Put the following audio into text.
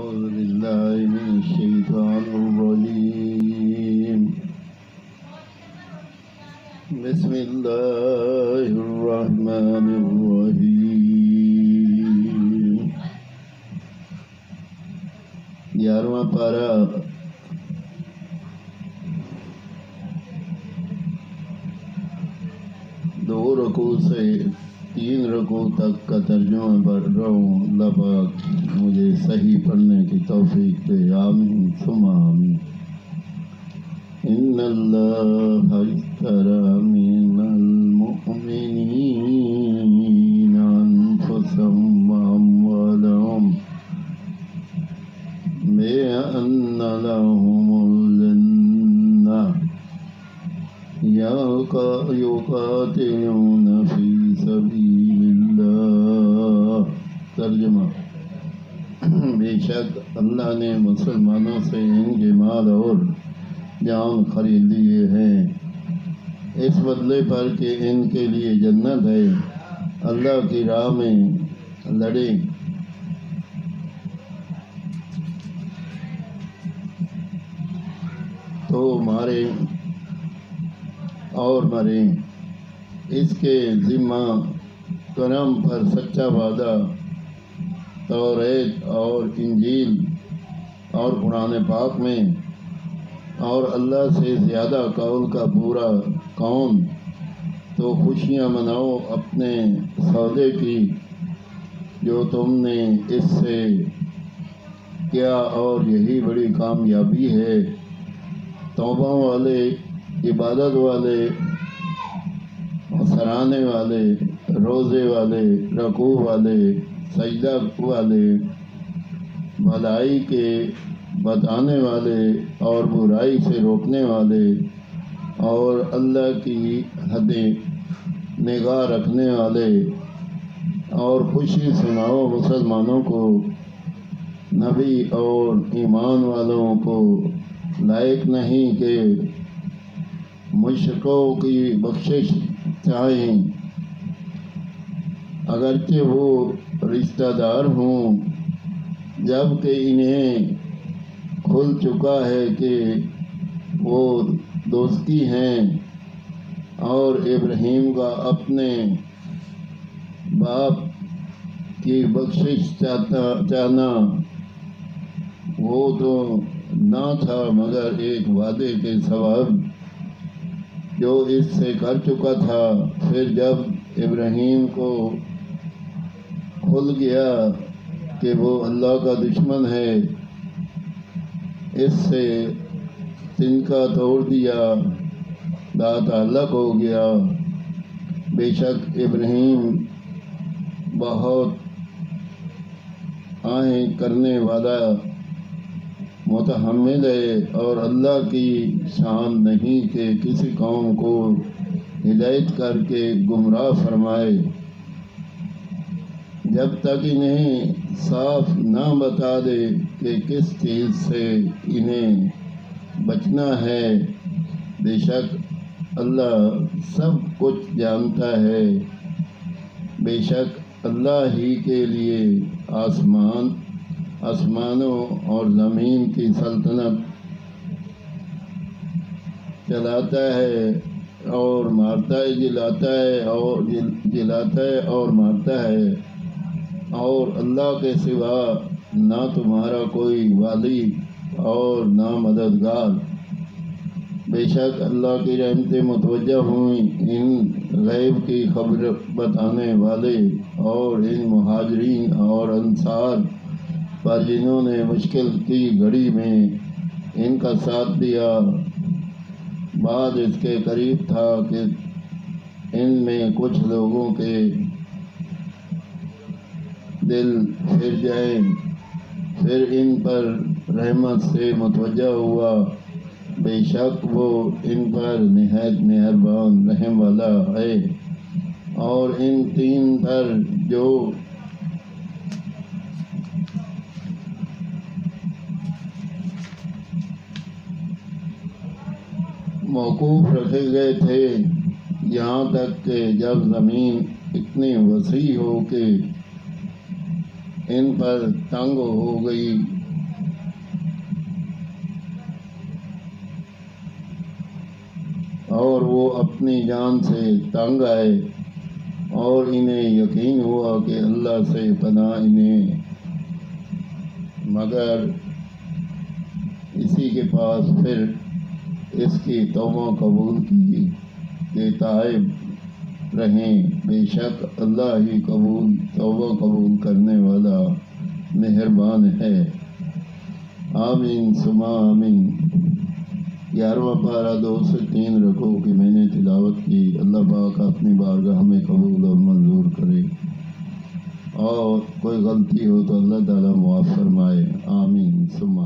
أعوذ بالله من الشيطان الرجيم بسم الله الرحمن الرحيم 11واں پارہ دو رکوع سے 3 رکوع تک کا ترجمہ پڑھ رہا ہوں۔ اللہ پاک مجھے صحیح پڑھنے کی توفیق دے، آمین ثم آمین۔ ان اللہ اشتری من المؤمنین انفسهم واموالهم بأن لهم الجنة يقاتلون في سبيل الله۔ ترجمہ: بے شک اللہ نے مسلمانوں سے ان کے مال اور جان خرید لیے ہیں اس بدلے پر کہ ان کے لیے جنت ہے، اللہ کی راہ میں لڑیں تو مارے اور مریں۔ اس کے ذمہ کرم پر سچا وعدہ توریت اور انجیل اور قرآن پاک میں، اور اللہ سے زیادہ قول کا پورا کون، تو خوشیاں مناؤ اپنے سودے کی جو تم نے اس سے کیا، اور یہی بڑی کامیابی ہے۔ توبہ والے، عبادت والے، سرانے والے، روزے والے، رکوع والے، سجدہ والے، بھلائی کے بتانے والے اور برائی سے روکنے والے، اور اللہ کی حدیں نگاہ رکھنے والے، اور خوشی سناؤ مسلمانوں کو، نبی اور ایمان والوں کو لائق نہیں کہ مشرکوں کی بخشش چاہیں اگرچہ وہ رشتہ دار ہوں، جب کہ انہیں کھل چکا ہے کہ وہ دوستی ہیں، اور ابراہیم کا اپنے باپ کی بخشش چاہنا وہ تو نہ تھا مگر ایک وعدے کے سبب جو اس سے کر چکا تھا۔ پھر جب ابراہیم کو کھل گیا کہ وہ اللہ کا دشمن ہے، اس سے تنکا توڑ دیا، تعلق ہو گیا۔ بے شک ابراہیم بہت آہیں کرنے والا متحمل ہے، اور اللہ کی شان نہیں کہ کسی قوم کو ہدایت کر کے گمراہ فرمائے جب تک انہیں صاف نہ بتا دے کہ کس چیز سے انہیں بچنا ہے۔ بے شک اللہ سب کچھ جانتا ہے۔ بے شک اللہ ہی کے لیے آسمانوں اور زمین کی سلطنت چلاتا ہے اور مارتا ہے، جلاتا ہے اور مارتا ہے، اور اللہ کے سوا نہ تمہارا کوئی والی اور نہ مددگار۔ بے شک اللہ کی رحمتیں متوجہ ہوئیں ان غیب کی خبر بتانے والے اور ان مہاجرین اور انصار پر جنہوں نے مشکل کی گھڑی میں ان کا ساتھ دیا۔ بعد اس کے قریب تھا کہ ان میں کچھ لوگوں کے دل پھر جائیں، پھر ان پر رحمت سے متوجہ ہوا۔ بے شک وہ ان پر نہایت مہربان رحم والا ہے۔ اور ان 3 پر جو موقوف رکھے گئے تھے، یہاں تک کہ جب زمین اتنی وسیع ہو کہ ان پر تنگ ہو گئی اور وہ اپنی جان سے تنگ آئے اور انہیں یقین ہوا کہ اللہ سے پناہ انہیں مگر اسی کے پاس پھر اس کی توبہ قبول کی کہ تائب رہیں، بے شک اللہ ہی توبہ قبول کرنے والا مہربان ہے۔ آمین ثم آمین۔ 11واں پارہ 2 سے 3 رکوع کی میں نے تلاوت کی۔ اللہ پاک اپنی بارگاہ میں قبول اور منظور کرے، اور کوئی غلطی ہو تو اللہ تعالیٰ معاف فرمائے۔ آمین ثم